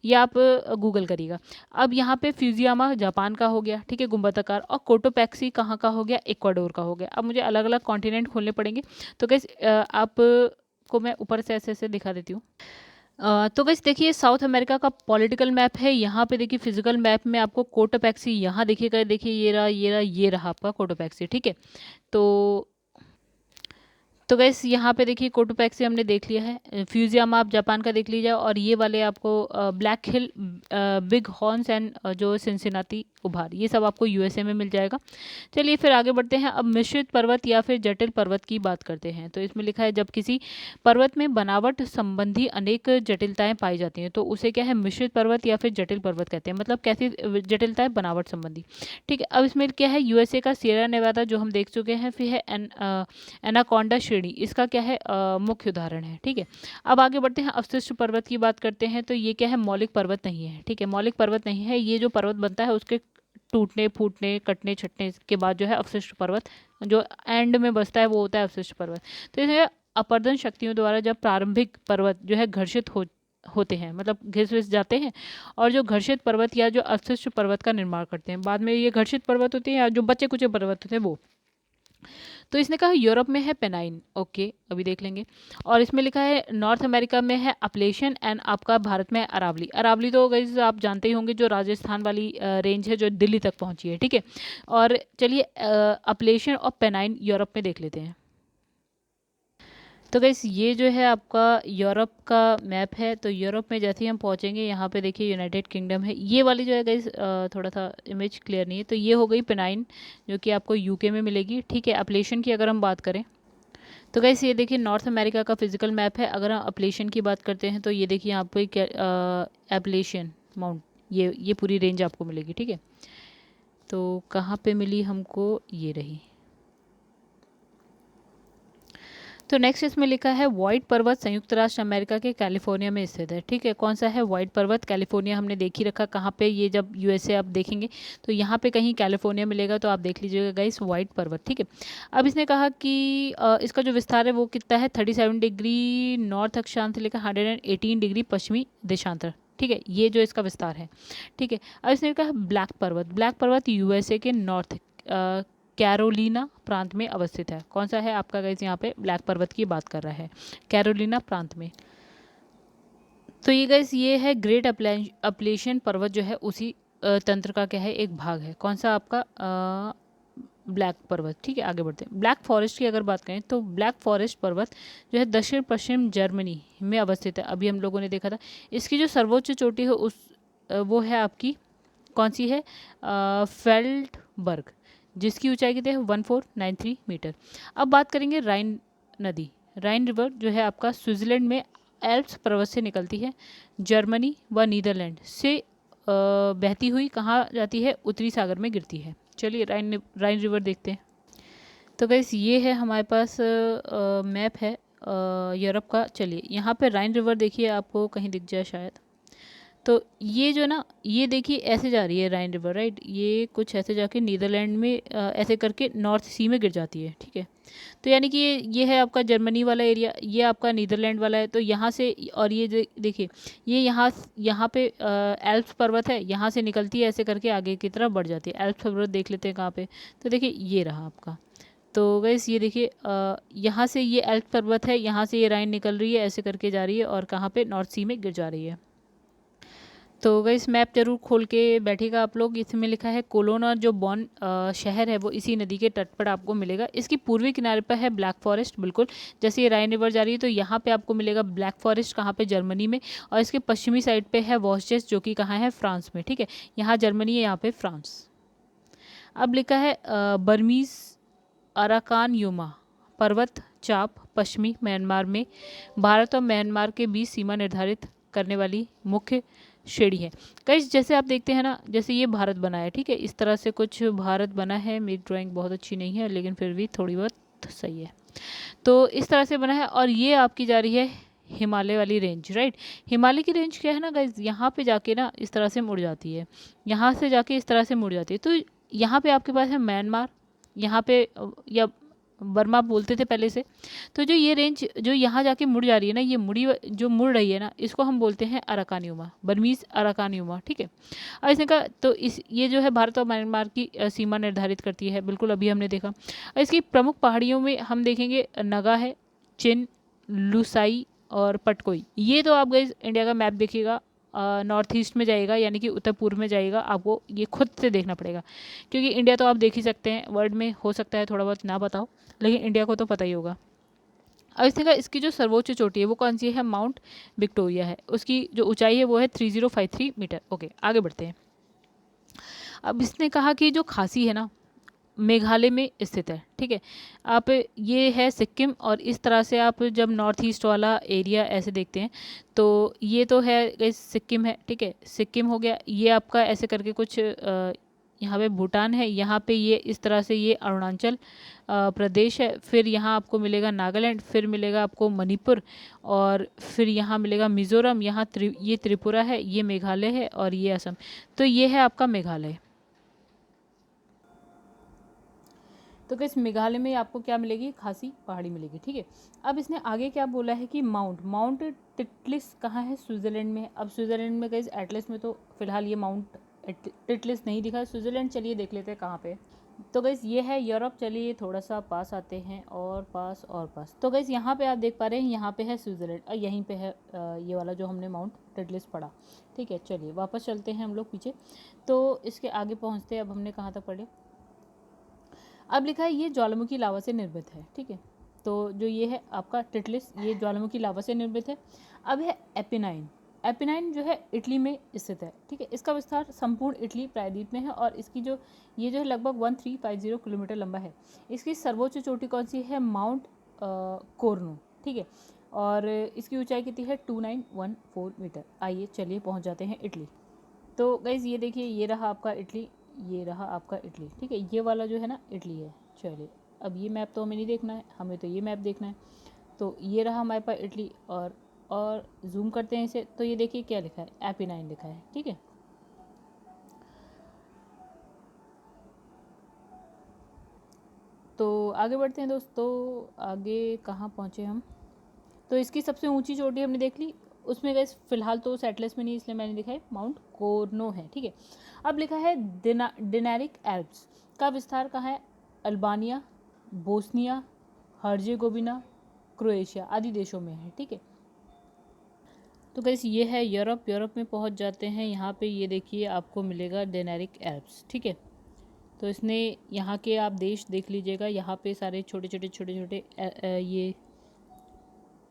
ये आप गूगल करिएगा। अब यहाँ पे फ्यूजियामा जापान का हो गया, ठीक है, गुंबदाकार, और कोटोपैक्सी कहाँ का हो गया, इक्वाडोर का हो गया। अब मुझे अलग अलग कॉन्टिनेंट खोलने पड़ेंगे, तो गाइस आप को मैं ऊपर से ऐसे ऐसे दिखा देती हूँ। तो गाइस देखिए साउथ अमेरिका का पॉलिटिकल मैप है, यहाँ पे देखिए फिजिकल मैप में आपको कोटोपैक्सी यहाँ देखिएगा, देखिए ये रहा आपका कोटोपैक्सी, ठीक है। तो गैस यहाँ पे देखिए कोटोपैक्सी हमने देख लिया है, फ्यूजियामा आप जापान का देख लीजिए, और ये वाले आपको black hill, big horns and जो सिनसिनाटी उभार, ये सब आपको यूएसए में मिल जाएगा। चलिए फिर आगे बढ़ते हैं। अब मिश्रित पर्वत या फिर जटिल पर्वत की बात करते हैं। तो इसमें लिखा है जब किसी पर्वत में बनावट संबंधी अनेक जटिलताएं पाई जाती हैं तो उसे क्या है, मिश्रित पर्वत या फिर जटिल पर्वत कहते हैं। मतलब कैसी जटिलताएं, बनावट संबंधी, ठीक है। अब इसमें क्या है, यूएसए का सियरा नेवादा जो हम देख चुके हैं, फिर है एनाकोंडा श्रेणी, इसका क्या है मुख्य उदाहरण है, ठीक है। अब आगे बढ़ते हैं, अवशिष्ट पर्वत की बात करते हैं। तो ये क्या है, मौलिक पर्वत नहीं है, ठीक है, मौलिक पर्वत नहीं है। ये जो पर्वत बनता है उसके टूटने फूटने कटने छटने के बाद जो है अवशिष्ट पर्वत जो एंड में बचता है वो होता है अवशिष्ट पर्वत। तो इसमें अपरदन शक्तियों द्वारा जब प्रारंभिक पर्वत जो है घर्षित होते हैं, मतलब घिस विस जाते हैं, और जो घर्षित पर्वत या जो अवशिष्ट पर्वत का निर्माण करते हैं, बाद में ये घर्षित पर्वत होते हैं या जो बचे कुचे पर्वत होते हैं वो। तो इसने कहा यूरोप में है पेनाइन, ओके अभी देख लेंगे। और इसमें लिखा है नॉर्थ अमेरिका में है अपलेशन एंड आपका भारत में है अरावली। अरावली तो गाइस आप जानते ही होंगे, जो राजस्थान वाली रेंज है जो दिल्ली तक पहुंची है, ठीक है। और चलिए अपलेशन और पेनाइन यूरोप में देख लेते हैं। तो गाइस ये जो है आपका यूरोप का मैप है। तो यूरोप में जैसे ही हम पहुंचेंगे यहाँ पे देखिए यूनाइटेड किंगडम है, ये वाली जो है गाइस थोड़ा सा इमेज क्लियर नहीं है। तो ये हो गई पेनाइन जो कि आपको यूके में मिलेगी, ठीक है। अपलेशन की अगर हम बात करें तो गाइस ये देखिए नॉर्थ अमेरिका का फिजिकल मैप है। अगर हम अपलेशन की बात करते हैं तो ये देखिए आपको एप्लेशियन माउंट, ये पूरी रेंज आपको मिलेगी, ठीक है। तो कहाँ पे मिली हमको, ये रही। तो नेक्स्ट इसमें लिखा है व्हाइट पर्वत संयुक्त राष्ट्र अमेरिका के कैलिफोर्निया में स्थित है, ठीक है। कौन सा है व्हाइट पर्वत, कैलिफोर्निया हमने देख ही रखा कहाँ पे, ये जब यूएसए आप देखेंगे तो यहाँ पे कहीं कैलिफोर्निया मिलेगा, तो आप देख लीजिएगा गाइस व्हाइट पर्वत, ठीक है। अब इसने कहा कि इसका जो विस्तार है वो कितना है, 37 डिग्री नॉर्थ अक्षांश लेकर 118 डिग्री पश्चिमी देशांतर, ठीक है, ये जो इसका विस्तार है, ठीक है। अब इसने कहा ब्लैक पर्वत, ब्लैक पर्वत यूएसए के नॉर्थ कैरोलिना प्रांत में अवस्थित है। कौन सा है आपका गाइस, यहाँ पे ब्लैक पर्वत की बात कर रहा है, कैरोलिना प्रांत में। तो ये गाइस ये है ग्रेट अपलेशियन पर्वत जो है उसी तंत्र का क्या है एक भाग है। कौन सा आपका ब्लैक पर्वत, ठीक है। आगे बढ़ते हैं। ब्लैक फॉरेस्ट की अगर बात करें तो ब्लैक फॉरेस्ट पर्वत जो है दक्षिण पश्चिम जर्मनी में अवस्थित है, अभी हम लोगों ने देखा था। इसकी जो सर्वोच्च चोटी है उस वो है आपकी कौन सी है, फेल्डबर्ग, जिसकी ऊंचाई कितनी है 1493 मीटर। अब बात करेंगे राइन नदी, राइन रिवर जो है आपका स्विट्जरलैंड में एल्प्स पर्वत से निकलती है, जर्मनी व नीदरलैंड से बहती हुई कहाँ जाती है, उत्तरी सागर में गिरती है। चलिए राइन रिवर देखते हैं। तो गैस ये है हमारे पास मैप है यूरोप का। चलिए यहाँ पे राइन रिवर देखिए, आपको कहीं दिख जाए शायद। तो ये जो ना, ये देखिए ऐसे जा रही है राइन रिवर, राइट, ये कुछ ऐसे जाके नीदरलैंड में ऐसे करके नॉर्थ सी में गिर जाती है, ठीक है। तो यानी कि ये है आपका जर्मनी वाला एरिया, ये आपका नीदरलैंड वाला है। तो यहाँ से, और ये देखिए ये यहाँ पे एल्प्स पर्वत है, यहाँ से निकलती है ऐसे करके आगे की तरफ बढ़ जाती है। एल्प्स पर्वत देख लेते हैं कहाँ पे, तो देखिए ये रहा आपका। तो गैस ये देखिए यहाँ से ये एल्प्स पर्वत है, यहाँ से ये राइन निकल रही है ऐसे करके जा रही है और कहाँ पे नॉर्थ सी में गिर जा रही है। तो गाइस मैप जरूर खोल के बैठेगा आप लोग। इसमें लिखा है कोलोना जो बॉन शहर है वो इसी नदी के तट पर आपको मिलेगा। इसकी पूर्वी किनारे पर है ब्लैक फॉरेस्ट, बिल्कुल जैसे ये राइन रिवर जा रही है तो यहाँ पे आपको मिलेगा ब्लैक फॉरेस्ट, कहाँ पे, जर्मनी में। और इसके पश्चिमी साइड पे है वॉस्जेस जो कि कहाँ है, फ्रांस में, ठीक है। यहाँ जर्मनी है, यहाँ पे फ्रांस। अब लिखा है बर्मीज अराकान युमा पर्वत चाप पश्चिमी म्यांमार में भारत और म्यांमार के बीच सीमा निर्धारित करने वाली मुख्य श्रेणी है। कई जैसे आप देखते हैं ना, जैसे ये भारत बना है, ठीक है, इस तरह से कुछ भारत बना है। मेरी ड्राइंग बहुत अच्छी नहीं है लेकिन फिर भी थोड़ी बहुत सही है। तो इस तरह से बना है और ये आपकी जा रही है हिमालय वाली रेंज, राइट। हिमालय की रेंज क्या है ना गाइज, यहाँ पे जाके ना इस तरह से मुड़ जाती है, यहाँ से जाके इस तरह से मुड़ जाती है। तो यहाँ पे आपके पास है म्यांमार, यहाँ पे या बर्मा बोलते थे पहले से। तो जो ये रेंज जो यहाँ जाके मुड़ जा रही है ना, ये जो मुड़ रही है ना, इसको हम बोलते हैं अराकानियुमा, बर्मीज अराकानियुमा, ठीक है। और इसने कहा तो ये जो है भारत और म्यांमार की सीमा निर्धारित करती है, बिल्कुल अभी हमने देखा। और इसकी प्रमुख पहाड़ियों में हम देखेंगे नगा है, चिन, लुसाई और पटकोई। ये तो आप गए इंडिया का मैप देखिएगा, नॉर्थ ईस्ट में जाएगा, यानी कि उत्तर पूर्व में जाएगा, आपको ये खुद से देखना पड़ेगा, क्योंकि इंडिया तो आप देख ही सकते हैं, वर्ल्ड में हो सकता है थोड़ा बहुत ना बताओ, लेकिन इंडिया को तो पता ही होगा। अब इसने कहा इसकी जो सर्वोच्च चोटी है वो कौन सी है, माउंट विक्टोरिया है, उसकी जो ऊंचाई है वो है 3053 मीटर। ओके, आगे बढ़ते हैं। अब इसने कहा कि जो खासी है ना, मेघालय में स्थित है, ठीक है। आप ये है सिक्किम, और इस तरह से आप जब नॉर्थ ईस्ट वाला एरिया ऐसे देखते हैं तो ये तो है सिक्किम है, ठीक है, सिक्किम हो गया। ये आपका ऐसे करके कुछ यहाँ पे भूटान है, यहाँ पे ये इस तरह से ये अरुणाचल प्रदेश है, फिर यहाँ आपको मिलेगा नागालैंड, फिर मिलेगा आपको मणिपुर, और फिर यहाँ मिलेगा मिज़ोरम, यहाँ ये त्रिपुरा है, ये मेघालय है, और ये असम। तो ये है आपका मेघालय। तो किस मेघालय में आपको क्या मिलेगी, खासी पहाड़ी मिलेगी, ठीक है। अब इसने आगे क्या बोला है कि माउंट टिटलिस कहाँ है, स्विट्जरलैंड में है। अब स्विट्जरलैंड में गाइस एटलस में तो फिलहाल ये माउंट टिटलिस नहीं दिखा है। स्विट्जरलैंड चलिए देख लेते हैं कहाँ पे है। तो गाइस ये है यूरोप। चलिए थोड़ा सा पास आते हैं, और पास और पास। तो गाइस यहाँ पे आप देख पा रहे हैं, यहाँ पे है स्विट्जरलैंड, और यहीं पे है ये वाला जो हमने माउंट टिटलिस पढ़ा, ठीक है। चलिए वापस चलते हैं हम लोग पीछे, तो इसके आगे पहुँचते हैं। अब हमने कहाँ तक पढ़े, अब लिखा है ये ज्वालामुखी लावा से निर्मित है, ठीक है। तो जो ये है आपका टिटलिस, ये ज्वालामुखी लावा से निर्मित है। अब है एपिनाइन। एपिनाइन जो है इटली में स्थित है, ठीक है। इसका विस्तार संपूर्ण इटली प्रायद्वीप में है, और इसकी जो ये जो है लगभग 1350 किलोमीटर लंबा है। इसकी सर्वोच्च चोटी कौन सी है, माउंट कोर्नो, ठीक है। और इसकी ऊंचाई कितनी है, 2914 मीटर। आइए चलिए पहुंच जाते हैं इटली। तो गाइज ये देखिए, ये रहा आपका इटली, ये रहा आपका इटली, ठीक है। ये वाला जो है ना इटली है। चलिए अब ये मैप तो हमें नहीं देखना है, हमें तो ये मैप देखना है। तो ये रहा हमारे पास इटली, और जूम करते हैं इसे, तो ये देखिए क्या लिखा है, एपिनाइन लिखा है, ठीक है। तो आगे बढ़ते हैं दोस्तों, आगे कहाँ पहुँचे हम। तो इसकी सबसे ऊंची चोटी हमने देख ली, उसमें गए फिलहाल तो सेटलेस में नहीं, इसलिए मैंने लिखा है माउंट कोर्नो है, ठीक है। अब लिखा है डिनारिक एल्प्स का विस्तार कहाँ है, अल्बानिया, बोस्निया, हर्जेगोविना, क्रोएशिया आदि देशों में है, ठीक है। तो गैस ये है यूरोप। यूरोप में पहुंच जाते हैं, यहाँ पे ये देखिए आपको मिलेगा डिनारिक एल्प्स, ठीक है। तो इसने यहाँ के आप देश देख लीजिएगा, यहाँ पे सारे छोटे छोटे ये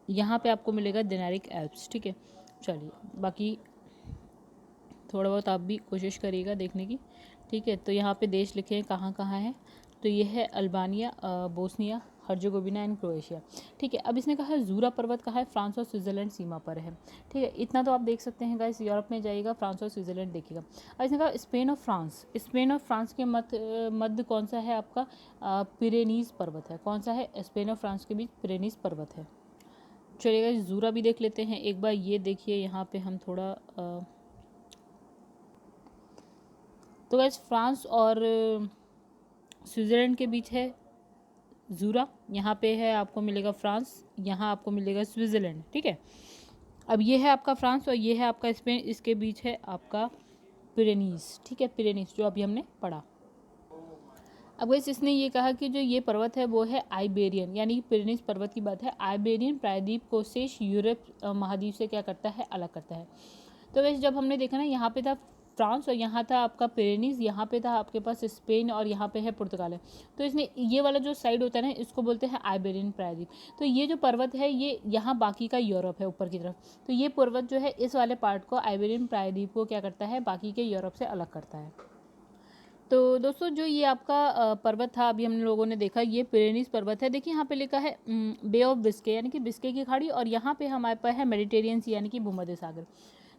यहाँ पे आपको मिलेगा डिनारिक एल्प्स, ठीक है। चलिए बाकी थोड़ा बहुत आप भी कोशिश करिएगा देखने की, ठीक है। तो यहाँ पे देश लिखे हैं कहाँ कहाँ है, तो ये है Albania, Bosnia, Herzegovina and Croatia, ठीक है। अब इसने कहा है जूरा पर्वत कहाँ है, फ्रांस और स्विट्जरलैंड सीमा पर है, ठीक है। इतना तो आप देख सकते हैं गाइस, यूरोप में जाइएगा, फ्रांस और स्विट्जरलैंड देखिएगा। अब इसने कहा स्पेन और फ्रांस, स्पेन और फ्रांस के मध्य कौन सा है आपका, पिरेनीज पर्वत है। कौन सा है, स्पेन और फ्रांस के बीच पिरेनीज पर्वत है। चलिएगा जूरा भी देख लेते हैं एक बार। ये देखिए यहाँ पे हम थोड़ा तो गैस फ्रांस और स्विट्ज़रलैंड के बीच है जूरा, यहाँ पे है आपको मिलेगा फ्रांस, यहाँ आपको मिलेगा स्विट्ज़रलैंड, ठीक है। अब ये है आपका फ्रांस और ये है आपका स्पेन, इसके बीच है आपका पिरेनीज, ठीक है, पिरेनीज जो अभी हमने पढ़ा। अब गैस इसने ये कहा कि जो ये पर्वत है वो है आइबेरियन, यानी पिरेनीज पर्वत की बात है। आइबेरियन प्रायद्वीप को शेष यूरोप महाद्वीप से क्या करता है, अलग करता है। तो वैसे जब हमने देखा ना, यहाँ पे था फ्रांस और यहाँ था आपका पिरेनीज, यहाँ पे था आपके पास स्पेन और यहाँ पे है पुर्तगाल है। तो इसने ये वाला जो साइड होता है ना, इसको बोलते हैं आइबेरियन प्रायद्वीप। तो ये जो पर्वत है ये यहाँ बाकी का यूरोप है ऊपर की तरफ, तो ये पर्वत जो है इस वाले पार्ट को आइबेरियन प्रायद्वीप को क्या करता है, बाकी के यूरोप से अलग करता है। तो दोस्तों जो ये आपका पर्वत था अभी हम लोगों ने देखा, ये पिरेनीज पर्वत है। देखिए यहाँ पे लिखा है बे ऑफ बिस्के, यानी कि बिस्के की खाड़ी, और यहाँ पे हमारे पास है मेडिटेरियन सी, यानी कि भूमध्य सागर।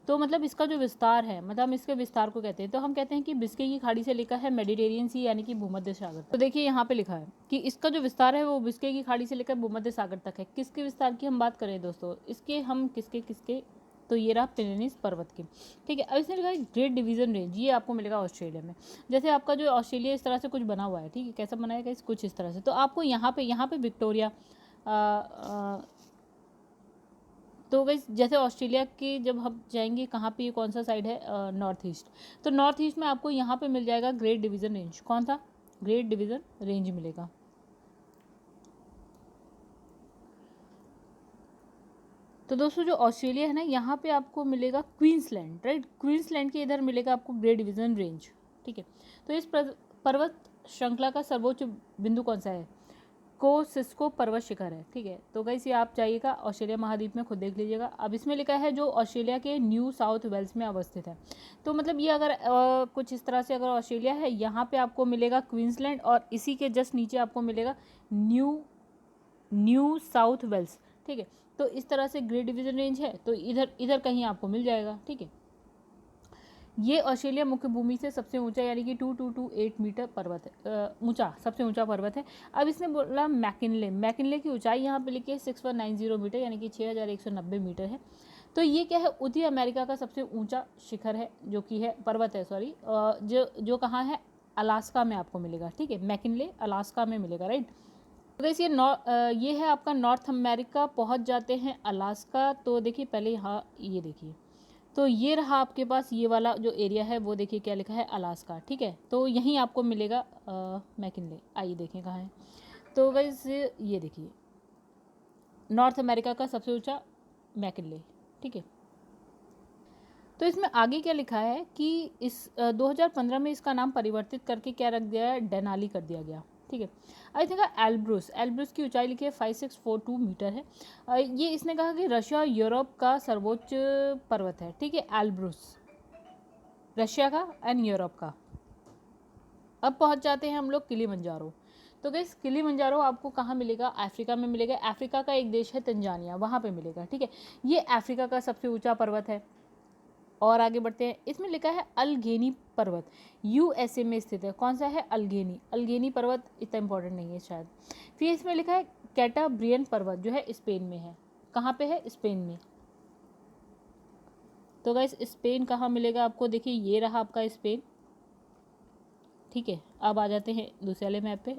तो मतलब इसका जो विस्तार है, मतलब हम इसके विस्तार को कहते हैं, तो हम कहते हैं कि बिस्के की खाड़ी से लेकर है मेडिटेरियन सी यानी कि भूमध्य सागर। तो देखिए यहाँ पे लिखा है कि इसका जो विस्तार है वो बिस्के की खाड़ी से लेकर भूमध्य सागर तक है। किसके विस्तार की हम बात करें दोस्तों, इसके हम किसके, तो ये रहा पिरेनीज पर्वत की। ठीक है, अब इसने लिखा है ग्रेट डिवीजन रेंज, ये आपको मिलेगा ऑस्ट्रेलिया में। जैसे आपका जो ऑस्ट्रेलिया इस तरह से कुछ बना हुआ है, ठीक है, कैसा बनाया गया, कुछ इस तरह से। तो आपको यहाँ पे विक्टोरिया, तो वैसे जैसे ऑस्ट्रेलिया के जब हम जाएंगे कहाँ पे, ये कौन सा साइड है, नॉर्थ ईस्ट। तो नॉर्थ ईस्ट में आपको यहाँ पे मिल जाएगा ग्रेट डिवीजन रेंज। कौन सा, ग्रेट डिवीजन रेंज मिलेगा। तो दोस्तों जो ऑस्ट्रेलिया है ना, यहाँ पे आपको मिलेगा क्वींसलैंड, राइट, क्वींसलैंड के इधर मिलेगा आपको ग्रेट डिवीजन रेंज। ठीक है, तो इस पर्वत श्रृंखला का सर्वोच्च बिंदु कौन सा है, कोसिस्को पर्वत शिखर है। ठीक है, तो गाइस ये आप जाइएगा ऑस्ट्रेलिया महाद्वीप में, खुद देख लीजिएगा। अब इसमें लिखा है जो ऑस्ट्रेलिया के न्यू साउथ वेल्स में अवस्थित है। तो मतलब ये अगर कुछ इस तरह से अगर ऑस्ट्रेलिया है, यहाँ पे आपको मिलेगा क्वींसलैंड और इसी के जस्ट नीचे आपको मिलेगा न्यू साउथ वेल्स। ठीक है, तो इस तरह से ग्रेट डिवीजन रेंज है, तो इधर इधर कहीं आपको मिल जाएगा। ठीक है, ये ऑस्ट्रेलिया मुख्य भूमि से सबसे ऊंचा यानी कि 2228 मीटर पर्वत है, ऊंचा, सबसे ऊंचा पर्वत है। अब इसने बोला मैकिनले की ऊंचाई यहाँ पे लिखी है 6190 मीटर यानी कि 6190 मीटर है। तो ये क्या है, उत्तरी अमेरिका का सबसे ऊंचा शिखर है, जो कि है पर्वत है, सॉरी, जो कहाँ है, अलास्का में आपको मिलेगा। ठीक है, मैकिनले अलास्का में मिलेगा, राइट। तो वैसे ये है आपका नॉर्थ अमेरिका, पहुंच जाते हैं अलास्का। तो देखिए पहले यहाँ ये देखिए, तो ये रहा आपके पास ये वाला जो एरिया है, वो देखिए क्या लिखा है, अलास्का। ठीक है, तो यहीं आपको मिलेगा मैकिनले। आइए देखें कहाँ है। तो वैसे ये देखिए नॉर्थ अमेरिका का सबसे ऊंचा मैकिनले। ठीक है, तो इसमें आगे क्या लिखा है कि इस 2015 में इसका नाम परिवर्तित करके क्या रख दिया है, डेनाली कर दिया गया। ठीक है, आई थिंक एल्ब्रूस की ऊंचाई लिखी है 5642 मीटर है। ये इसने कहा कि रशिया और यूरोप का सर्वोच्च पर्वत है। ठीक है, एल्ब्रूस रशिया का एंड यूरोप का। अब पहुंच जाते हैं हम लोग किलिमंजारो। तो गाइस किलिमंजारो आपको कहाँ मिलेगा, अफ्रीका में मिलेगा। अफ्रीका का एक देश है तंजानिया, वहाँ पे मिलेगा। ठीक है, ये अफ्रीका का सबसे ऊंचा पर्वत है। और आगे बढ़ते हैं, इसमें लिखा है अल्गेनी पर्वत, यूएसए में स्थित है। कौन सा है, अल्गेनी पर्वत, इतना इंपॉर्टेंट नहीं है शायद। फिर इसमें लिखा है कैटाब्रियन पर्वत, जो है स्पेन में है। कहाँ पे है, स्पेन में। तो गाइस स्पेन कहाँ मिलेगा आपको, देखिए ये रहा आपका स्पेन। ठीक है, अब आ जाते हैं दूसरे वाले मैप पे,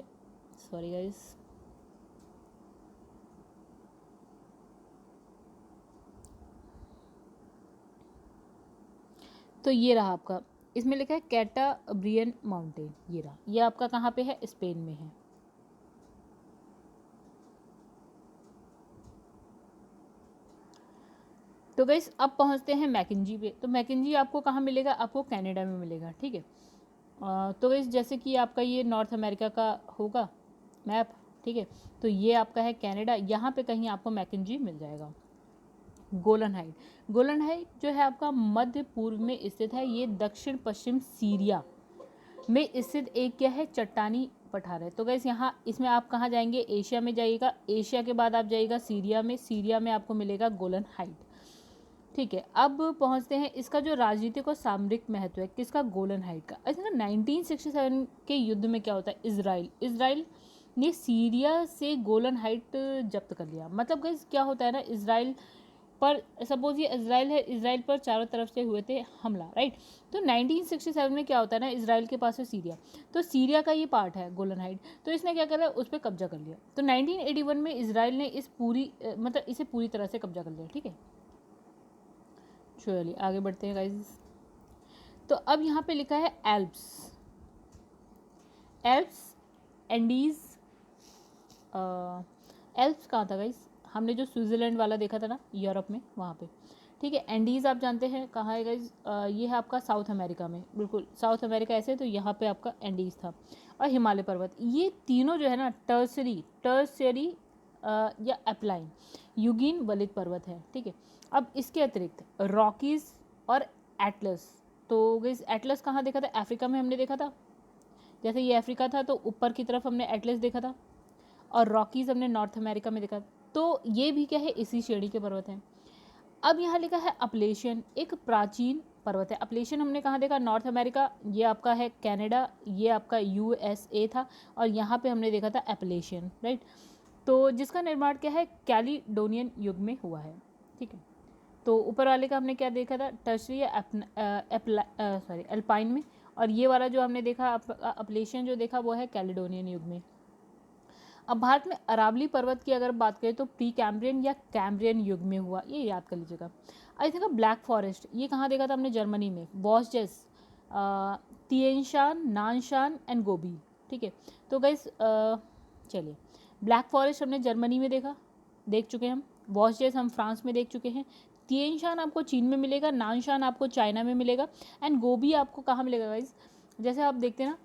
सॉरी गाइस। तो ये रहा आपका, इसमें लिखा है कैटाब्रियन माउंटेन, ये रहा, ये आपका कहाँ पे है, स्पेन में है। तो गाइस अब पहुँचते हैं मैकेंजी पे। तो मैकेंजी आपको कहाँ मिलेगा, आपको कनाडा में मिलेगा। ठीक है, तो गाइस जैसे कि आपका ये नॉर्थ अमेरिका का होगा मैप। ठीक है, तो ये आपका है कनाडा, यहाँ पे कहीं आपको मैकेंजी मिल जाएगा। गोलन हाइट जो है आपका मध्य पूर्व में स्थित है। ये दक्षिण पश्चिम सीरिया में स्थित एक क्या है, चट्टानी पठार है। तो गैस यहाँ इसमें आप कहाँ जाएंगे, एशिया में जाइएगा। एशिया के बाद आप जाइएगा सीरिया में आपको मिलेगा गोलन हाइट। ठीक है, अब पहुँचते हैं इसका जो राजनीतिक और सामरिक महत्व है किसका, गोलन हाइट का। ऐसे ना 1967 के युद्ध में क्या होता है, इसराइल ने सीरिया से गोलन हाइट जब्त कर लिया। मतलब गैस क्या होता है ना, इसराइल पर सपोज ये इसराइल है, इसराइल पर चारों तरफ से हुए थे हमला, राइट। तो 1967 में क्या होता है ना, इसराइल के पास है सीरिया, तो सीरिया का ये पार्ट है गोलन हाइट, तो इसने क्या करा, उस पर कब्जा कर लिया। तो 1981 में इसराइल ने मतलब इसे पूरी तरह से कब्जा कर लिया। ठीक है, चलिए आगे बढ़ते हैं गाइस। तो अब यहाँ पे लिखा है एल्प्स एंडीज। एल्प्स कहाँ था गाइस, हमने जो स्विट्ज़रलैंड वाला देखा था ना, यूरोप में, वहाँ पे। ठीक है, एंडीज़ आप जानते हैं कहाँ है गाइस, ये है आपका साउथ अमेरिका में, बिल्कुल साउथ अमेरिका ऐसे, तो यहाँ पे आपका एंडीज़ था। और हिमालय पर्वत, ये तीनों जो है ना टर्सरी या एप्लाइन युगीन वलित पर्वत है। ठीक है, अब इसके अतिरिक्त रॉकीज़ और एटलस। तो गाइस एटलस कहाँ देखा था, अफ्रीका में हमने देखा था। जैसे ये अफ्रीका था तो ऊपर की तरफ हमने एटलस देखा था, और रॉकीज़ हमने नॉर्थ अमेरिका में देखा। तो ये भी क्या है, इसी श्रेणी के पर्वत हैं। अब यहाँ लिखा है अपलेशियन, एक प्राचीन पर्वत है। अपलेशियन हमने कहाँ देखा, नॉर्थ अमेरिका, ये आपका है कनाडा, ये आपका यूएसए था, और यहाँ पे हमने देखा था अपलेशियन, राइट। तो जिसका निर्माण क्या है, कैलिडोनियन युग में हुआ है, ठीक है। तो ऊपर वाले का हमने क्या देखा था, टर्शरी अल्पाइन में, और ये वाला जो हमने देखा अपलेशियन जो देखा वो है कैलिडोनियन युग में। अब भारत में अरावली पर्वत की अगर बात करें तो प्री कैम्ब्रियन या कैम्ब्रियन युग में हुआ, ये याद कर लीजिएगा। आई थिंक ब्लैक फॉरेस्ट, ये कहाँ देखा था हमने, जर्मनी में, बॉसजेस, तिएनशान, नानशान एंड गोबी, ठीक है। तो गाइस चलिए, ब्लैक फॉरेस्ट हमने जर्मनी में देख चुके हैं हम, बॉसजेस हम फ्रांस में देख चुके हैं, तिएनशान आपको चीन में मिलेगा, नानशान आपको चाइना में मिलेगा, एंड गोबी आपको कहाँ मिलेगा गाइस, जैसे आप देखते हैं ना,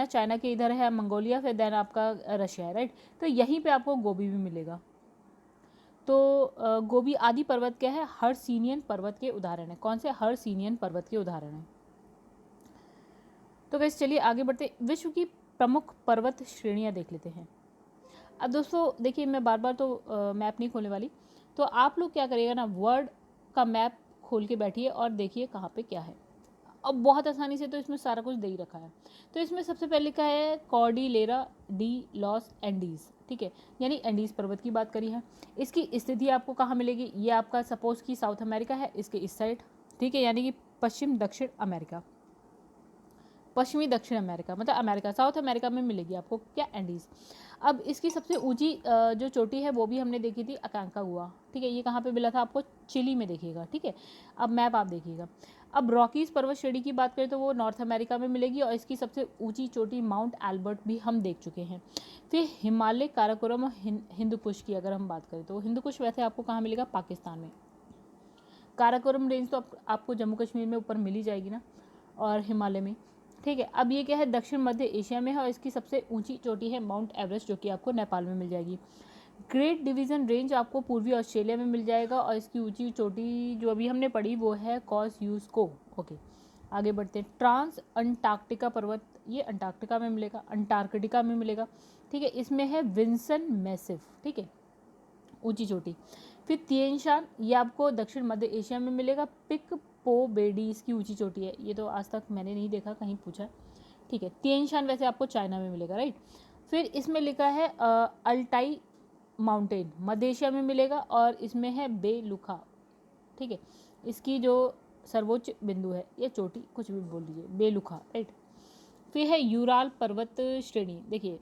चाइना के इधर है मंगोलिया, फिर देन आपका रशिया है, राइट। तो यहीं पे आपको गोबी भी मिलेगा। तो गोबी आदि पर्वत क्या है, हर्सिनियन पर्वत के उदाहरण है। कौन से, हर्सिनियन पर्वत के उदाहरण है। तो गाइस चलिए आगे बढ़ते, विश्व की प्रमुख पर्वत श्रेणियां देख लेते हैं। अब दोस्तों देखिए, मैं बार बार तो मैप नहीं खोलने वाली, तो आप लोग क्या करिएगा ना, वर्ड का मैप खोल के बैठिए और देखिए कहाँ पे क्या है। अब बहुत आसानी से तो इसमें सारा कुछ दे ही रखा है। तो इसमें सबसे पहले लिखा है कॉर्डिलेरा डी लॉस एंडीज, ठीक है, यानी एंडीज पर्वत की बात करी है। इसकी स्थिति आपको कहाँ मिलेगी, ये आपका सपोज कि साउथ अमेरिका है, इसके इस साइड, ठीक है, यानी कि पश्चिमी दक्षिण अमेरिका, मतलब अमेरिका, साउथ अमेरिका में मिलेगी आपको क्या, एंडीज। अब इसकी सबसे ऊंची जो चोटी है वो भी हमने देखी थी, अकांकागुआ, ठीक है, ये कहाँ पे मिला था आपको, चिली में देखिएगा, ठीक है। अब मैप आप देखिएगा। अब रॉकीज पर्वत श्रेणी की बात करें तो वो नॉर्थ अमेरिका में मिलेगी, और इसकी सबसे ऊंची चोटी माउंट एल्बर्ट भी हम देख चुके हैं। फिर हिमालय, काराकोरम और हिंदुकुश की अगर हम बात करें तो हिंदुकुश वैसे आपको कहाँ मिलेगा, पाकिस्तान में। काराकोरम रेंज तो आपको जम्मू कश्मीर में ऊपर मिल ही जाएगी ना, और हिमालय में, ठीक है। अब ये क्या है, दक्षिण मध्य एशिया में है, और इसकी सबसे ऊंची चोटी है माउंट एवरेस्ट, जो कि आपको नेपाल में मिल जाएगी। ग्रेट डिवीज़न रेंज आपको पूर्वी ऑस्ट्रेलिया में मिल जाएगा, और इसकी ऊंची चोटी जो अभी हमने पढ़ी वो है कॉसयूस्को, ओके। आगे बढ़ते हैं, ट्रांस अंटार्कटिका पर्वत, ये अंटार्कटिका में मिलेगा, अंटार्कटिका में मिलेगा, ठीक है। इसमें है विंसन मैसिव, ठीक है, ऊंची चोटी। फिर तिएनशान, ये आपको दक्षिण मध्य एशिया में मिलेगा, पिक पो बेडी इसकी ऊंची चोटी है, ये तो आज तक मैंने नहीं देखा, कहीं पूछा, ठीक है। तिएनशान वैसे आपको चाइना में मिलेगा, राइट। फिर इसमें लिखा है अल्टाई माउंटेन, मध्य एशिया में मिलेगा, और इसमें है बेलुखा, ठीक है, इसकी जो सर्वोच्च बिंदु है, ये चोटी कुछ भी बोल लीजिए, बेलुखा, राइट। फिर है यूराल पर्वत श्रेणी, देखिए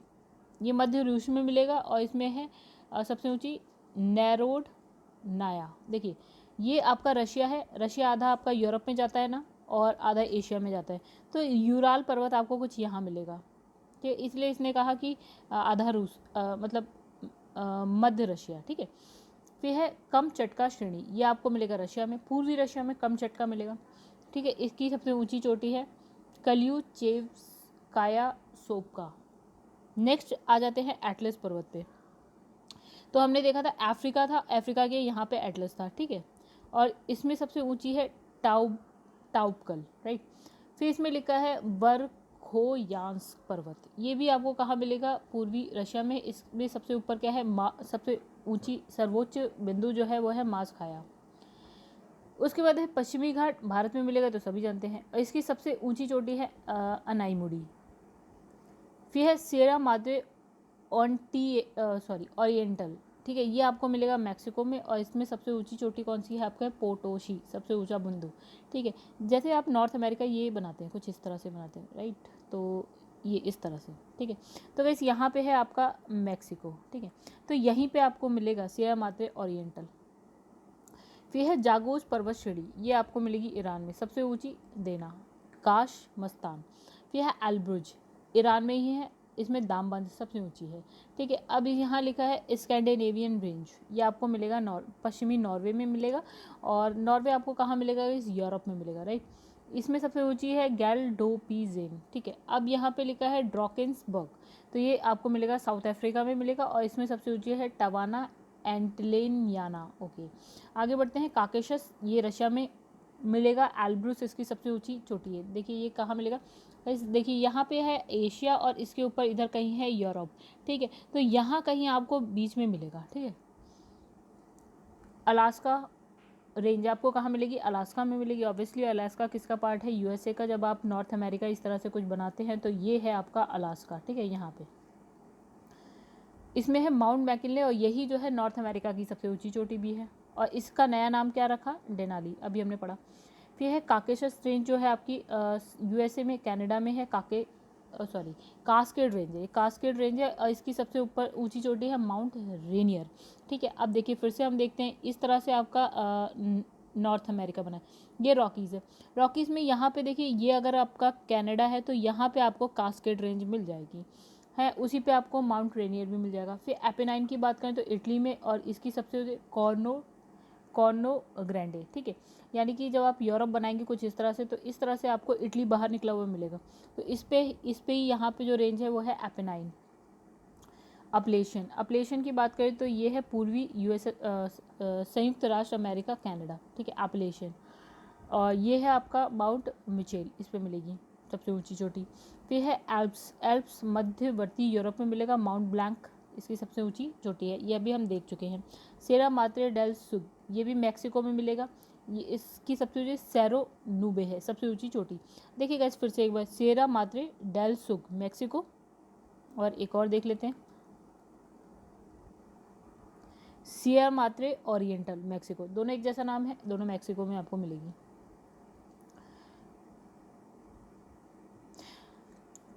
ये मध्य रूस में मिलेगा, और इसमें है सबसे ऊंची नैरोड नाया, देखिए ये आपका रशिया है, रशिया आधा आपका यूरोप में जाता है ना, और आधा एशिया में जाता है। तो यूराल पर्वत आपको कुछ यहाँ मिलेगा, ठीक है, इसलिए इसने कहा कि आधा रूस मतलब मध्य रशिया, ठीक है। फिर है कम चटका श्रेणी, ये आपको मिलेगा रशिया में, पूर्वी रशिया में कम चटका मिलेगा, ठीक है। इसकी सबसे ऊंची चोटी है कल्यूचेवस्काया सोपका। नेक्स्ट आ जाते हैं एटलस पर्वत पे। तो हमने देखा था अफ्रीका था, अफ्रीका के यहाँ पे एटलस था, ठीक है, और इसमें सबसे ऊंची है टाउपकल, राइट। फिर इसमें लिखा है बरखोयांस्क पर्वत, ये भी आपको कहाँ मिलेगा, पूर्वी रशिया में। इसमें सबसे ऊपर क्या है, सबसे ऊंची सर्वोच्च बिंदु जो है वो है मास्खाया। उसके बाद है पश्चिमी घाट, भारत में मिलेगा तो सभी जानते हैं, और इसकी सबसे ऊंची चोटी है अनाईमुड़ी। फिर है सियरा माद्रे ओरिएंटल, ठीक है, ये आपको मिलेगा मैक्सिको में, और इसमें सबसे ऊंची चोटी कौन सी है आपका, पोटोशी, सबसे ऊंचा बिंदु, ठीक है। जैसे आप नॉर्थ अमेरिका ये बनाते हैं, कुछ इस तरह से बनाते हैं, राइट, तो ये इस तरह से, ठीक है। तो वैसे यहाँ पे है आपका मैक्सिको, ठीक है, तो यहीं पे आपको मिलेगा सियरा माद्रे ओरिएंटल। फिर है जागोस पर्वत श्रेणी, ये आपको मिलेगी ईरान में, सबसे ऊंची देना काश मस्तान। फिर है एल्ब्रुज, ईरान में ही है, इसमें दामबंद सबसे ऊंची है, ठीक है। अब यहाँ लिखा है स्कैंडिनेवियन रेंज, ये आपको मिलेगा पश्चिमी नॉर्वे में मिलेगा, और नॉर्वे आपको कहाँ मिलेगा, इस यूरोप में मिलेगा, राइट। इसमें सबसे ऊंची है गैल्डोपीजेन, ठीक है। अब यहाँ पे लिखा है ड्रॉकेंसबर्ग, तो ये आपको मिलेगा साउथ अफ्रीका में मिलेगा, और इसमें सबसे ऊंची है टवाना एंटलेनियाना, ओके। आगे बढ़ते हैं, काकेशस, ये रशिया में मिलेगा, एल्ब्रुस इसकी सबसे ऊंची चोटी है, देखिए ये कहाँ मिलेगा, देखिए यहाँ पे है एशिया, और इसके ऊपर इधर कहीं है यूरोप, ठीक है, तो यहाँ कहीं आपको बीच में मिलेगा, ठीक है। अलास्का रेंज आपको कहाँ मिलेगी, अलास्का में मिलेगी। ऑब्वियसली अलास्का किसका पार्ट है, यूएसए का। जब आप नॉर्थ अमेरिका इस तरह से कुछ बनाते हैं तो ये है आपका अलास्का, ठीक है। यहाँ पे इसमें है माउंट मैकिनले, और यही जो है नॉर्थ अमेरिका की सबसे ऊंची चोटी भी है, और इसका नया नाम क्या रखा, डेनाली, अभी हमने पढ़ा। फिर है काकेशस रेंज, जो है आपकी यूएसए में, कनाडा में है। कास्केड रेंज है, कास्केड रेंज है, और इसकी सबसे ऊपर ऊंची चोटी है माउंट रेनियर, ठीक है। अब देखिए फिर से हम देखते हैं, इस तरह से आपका नॉर्थ अमेरिका बना है। ये रॉकीज़ है, रॉकीज़ में यहाँ पे देखिए, ये अगर आपका कनाडा है तो यहाँ पे आपको कास्केड रेंज मिल जाएगी, है। उसी पे आपको माउंट रेनियर भी मिल जाएगा। फिर एपेनाइन की बात करें तो इटली में, और इसकी सबसे कॉर्नो ग्रैंडे, ठीक है। यानी कि जब आप यूरोप बनाएंगे कुछ इस तरह से, तो इस तरह से आपको इटली बाहर निकला हुआ मिलेगा। तो इस पे ही यहाँ पे जो रेंज है वो है एपेनाइन। अपलेशन की बात करें तो ये है पूर्वी यूएस, संयुक्त राष्ट्र अमेरिका, कनाडा, ठीक है, अपलेशन। और ये है आपका माउंट मिचेल, इस पे मिलेगी सबसे ऊंची चोटी। फिर है एल्प्स मध्यवर्ती यूरोप में मिलेगा, माउंट ब्लैंक इसकी सबसे ऊंची चोटी है, ये भी हम देख चुके हैं। सेरा मात्रे डेल सुग, ये भी मैक्सिको में मिलेगा, ये इसकी सबसे ऊंची सेरो नूबे है, सबसे ऊंची चोटी। देखिएगा इस फिर से एक बार, सेरा मात्रे डेल सुग मैक्सिको, और एक और देख लेते हैं, सियर मात्रे ओरिएंटल मैक्सिको, दोनों एक जैसा नाम है, दोनों मैक्सिको में आपको मिलेगी।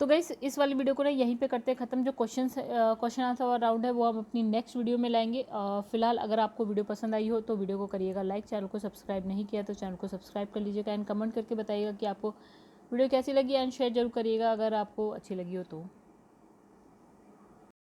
तो गाइस इस वाली वीडियो को ना यहीं पे करते हैं ख़त्म। जो क्वेश्चन आंसर वाला राउंड है वो हम अपनी नेक्स्ट वीडियो में लाएंगे। फिलहाल अगर आपको वीडियो पसंद आई हो तो वीडियो को करिएगा लाइक, चैनल को सब्सक्राइब नहीं किया तो चैनल को सब्सक्राइब कर लीजिएगा, एंड कमेंट करके बताइएगा कि आपको वीडियो कैसी लगी, एंड शेयर जरूर करिएगा अगर आपको अच्छी लगी हो तो।